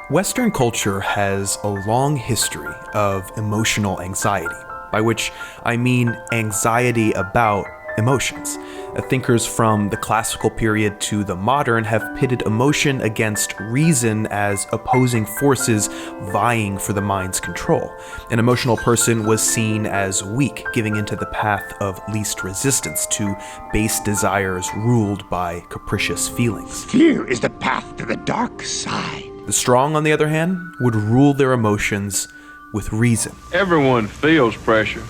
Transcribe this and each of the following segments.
Western culture has a long history of emotional anxiety, by which I mean anxiety about emotions. Thinkers from the classical period to the modern have pitted emotion against reason as opposing forces vying for the mind's control. An emotional person was seen as weak, giving into the path of least resistance to base desires ruled by capricious feelings. Fear is the path to the dark side. The strong, on the other hand, would rule their emotions with reason. Everyone feels pressure.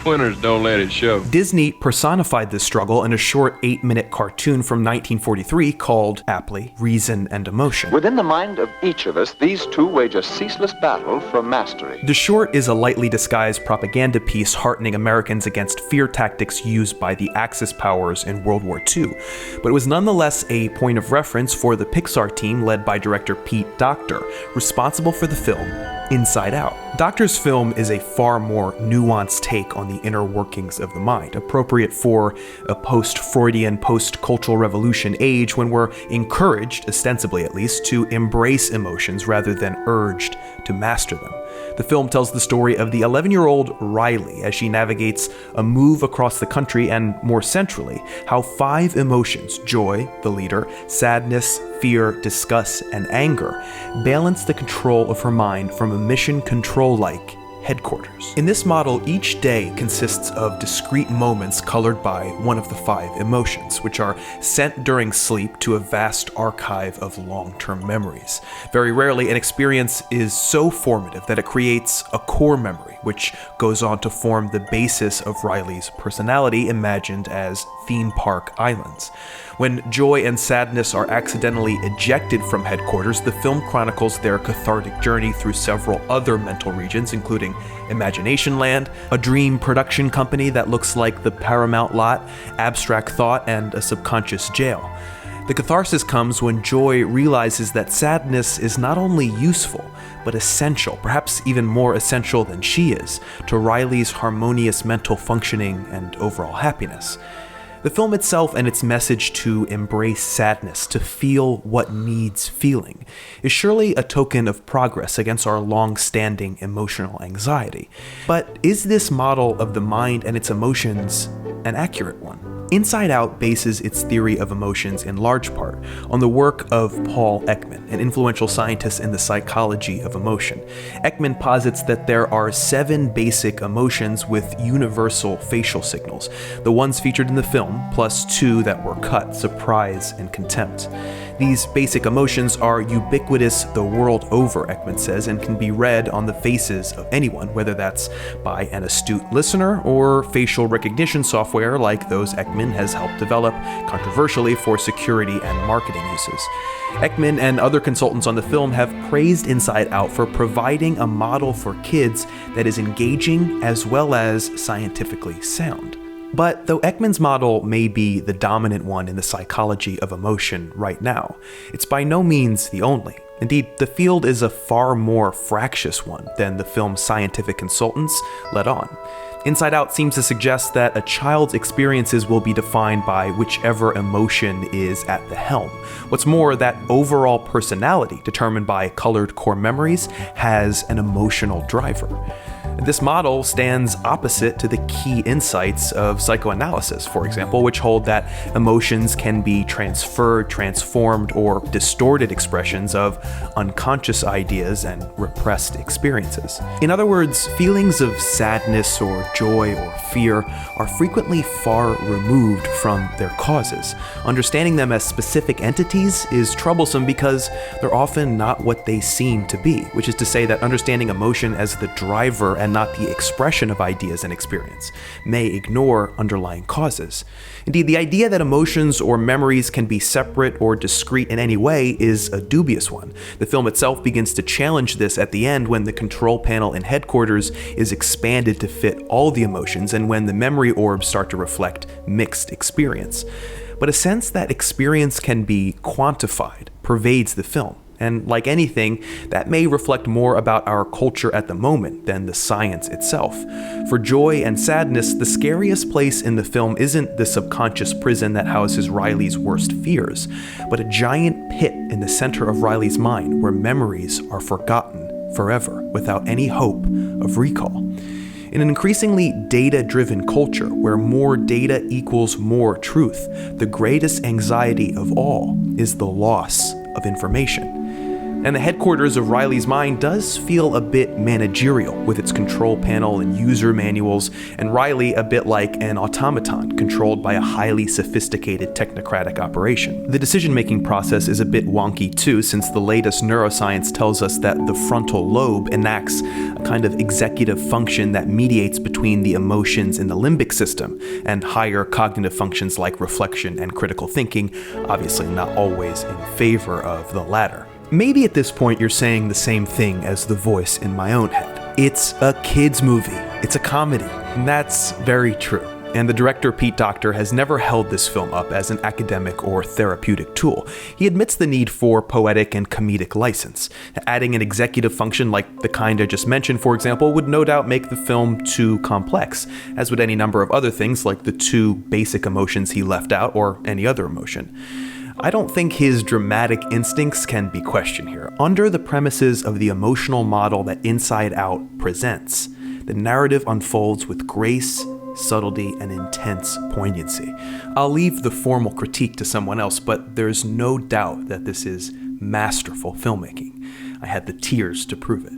Winners don't let it show. Disney personified this struggle in a short 8-minute cartoon from 1943 called, aptly, Reason and Emotion. Within the mind of each of us, these two wage a ceaseless battle for mastery. The short is a lightly disguised propaganda piece heartening Americans against fear tactics used by the Axis powers in World War II, but it was nonetheless a point of reference for the Pixar team led by director Pete Docter, responsible for the film Inside Out. Docter's film is a far more nuanced take on the inner workings of the mind, appropriate for a post-Freudian, post-cultural revolution age when we're encouraged, ostensibly at least, to embrace emotions rather than urged to master them. The film tells the story of the 11-year-old Riley as she navigates a move across the country and, more centrally, how 5 emotions, joy, the leader, sadness, fear, disgust, and anger, balance the control of her mind from a mission control-like headquarters. In this model, each day consists of discrete moments colored by one of the 5 emotions, which are sent during sleep to a vast archive of long-term memories. Very rarely, an experience is so formative that it creates a core memory, which goes on to form the basis of Riley's personality, imagined as theme park islands. When joy and sadness are accidentally ejected from headquarters, the film chronicles their cathartic journey through several other mental regions, including Imagination Land, a dream production company that looks like the Paramount lot, abstract thought, and a subconscious jail. The catharsis comes when joy realizes that sadness is not only useful, but essential, perhaps even more essential than she is, to Riley's harmonious mental functioning and overall happiness. The film itself and its message to embrace sadness, to feel what needs feeling, is surely a token of progress against our long-standing emotional anxiety. But is this model of the mind and its emotions an accurate one? Inside Out bases its theory of emotions in large part on the work of Paul Ekman, an influential scientist in the psychology of emotion. Ekman posits that there are 7 basic emotions with universal facial signals, the ones featured in the film, plus 2 that were cut, surprise and contempt. These basic emotions are ubiquitous the world over, Ekman says, and can be read on the faces of anyone, whether that's by an astute listener or facial recognition software like those Ekman has helped develop, controversially for security and marketing uses. Ekman and other consultants on the film have praised Inside Out for providing a model for kids that is engaging as well as scientifically sound. But though Ekman's model may be the dominant one in the psychology of emotion right now, it's by no means the only. Indeed, the field is a far more fractious one than the film's scientific consultants let on. Inside Out seems to suggest that a child's experiences will be defined by whichever emotion is at the helm. What's more, that overall personality, determined by colored core memories, has an emotional driver. This model stands opposite to the key insights of psychoanalysis, for example, which hold that emotions can be transferred, transformed, or distorted expressions of unconscious ideas and repressed experiences. In other words, feelings of sadness or joy or fear are frequently far removed from their causes. Understanding them as specific entities is troublesome because they're often not what they seem to be, which is to say that understanding emotion as the driver and not the expression of ideas and experience may ignore underlying causes. Indeed, the idea that emotions or memories can be separate or discrete in any way is a dubious one. The film itself begins to challenge this at the end when the control panel in headquarters is expanded to fit all the emotions and when the memory orbs start to reflect mixed experience. But a sense that experience can be quantified pervades the film. And like anything, that may reflect more about our culture at the moment than the science itself. For joy and sadness, the scariest place in the film isn't the subconscious prison that houses Riley's worst fears, but a giant pit in the center of Riley's mind where memories are forgotten forever without any hope of recall. In an increasingly data-driven culture where more data equals more truth, the greatest anxiety of all is the loss of information. And the headquarters of Riley's mind does feel a bit managerial with its control panel and user manuals, and Riley a bit like an automaton controlled by a highly sophisticated technocratic operation. The decision-making process is a bit wonky too, since the latest neuroscience tells us that the frontal lobe enacts a kind of executive function that mediates between the emotions in the limbic system and higher cognitive functions like reflection and critical thinking, obviously not always in favor of the latter. Maybe at this point you're saying the same thing as the voice in my own head. It's a kid's movie. It's a comedy. And that's very true. And the director, Pete Docter, has never held this film up as an academic or therapeutic tool. He admits the need for poetic and comedic license. Adding an executive function like the kind I just mentioned, for example, would no doubt make the film too complex, as would any number of other things like the two basic emotions he left out or any other emotion. I don't think his dramatic instincts can be questioned here. Under the premises of the emotional model that Inside Out presents, the narrative unfolds with grace, subtlety, and intense poignancy. I'll leave the formal critique to someone else, but there's no doubt that this is masterful filmmaking. I had the tears to prove it.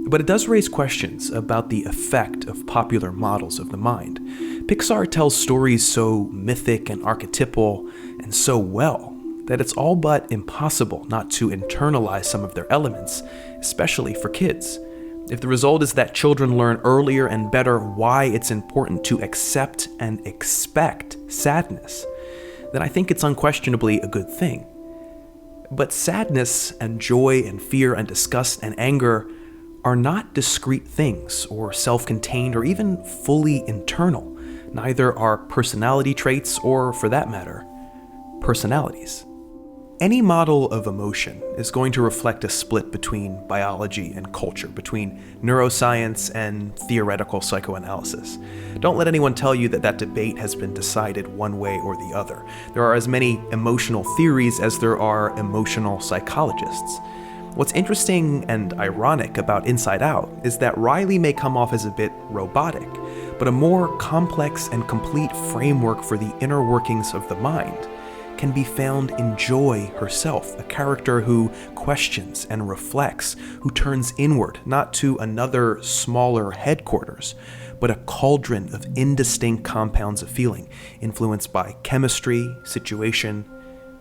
But it does raise questions about the effect of popular models of the mind. Pixar tells stories so mythic and archetypal and so well that it's all but impossible not to internalize some of their elements, especially for kids. If the result is that children learn earlier and better why it's important to accept and expect sadness, then I think it's unquestionably a good thing. But sadness and joy and fear and disgust and anger are not discrete things or self-contained or even fully internal. Neither are personality traits or, for that matter, personalities. Any model of emotion is going to reflect a split between biology and culture, between neuroscience and theoretical psychoanalysis. Don't let anyone tell you that that debate has been decided one way or the other. There are as many emotional theories as there are emotional psychologists. What's interesting and ironic about Inside Out is that Riley may come off as a bit robotic, but a more complex and complete framework for the inner workings of the mind can be found in Joy herself, a character who questions and reflects, who turns inward, not to another smaller headquarters, but a cauldron of indistinct compounds of feeling, influenced by chemistry, situation,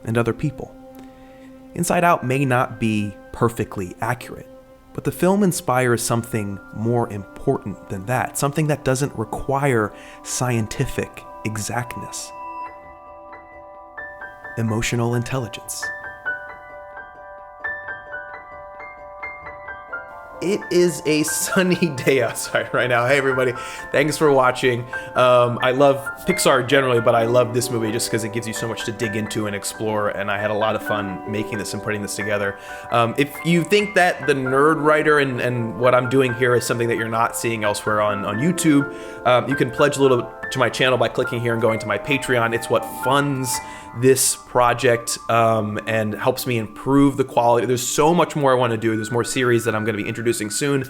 and other people. Inside Out may not be perfectly accurate, but the film inspires something more important than that, something that doesn't require scientific exactness. Emotional intelligence. It is a sunny day outside right now. Hey everybody, thanks for watching. I love Pixar generally, but I love this movie just because it gives you so much to dig into and explore, and I had a lot of fun making this and putting this together. If you think that the Nerd Writer and what I'm doing here is something that you're not seeing elsewhere on YouTube, you can pledge a little to my channel by clicking here and going to my Patreon. It's what funds this project and helps me improve the quality. There's so much more I want to do. There's more series that I'm going to be introducing soon,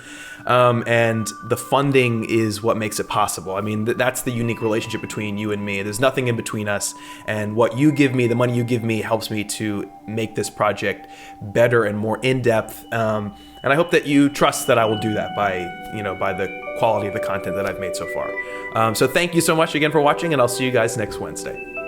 and the funding is what makes it possible. I mean, that's the unique relationship between you and me. There's nothing in between us, and what you give me, the money you give me, helps me to make this project better and more in-depth. And I hope that you trust that I will do that by the quality of the content that I've made so far. So thank you so much again for watching, and I'll see you guys next Wednesday.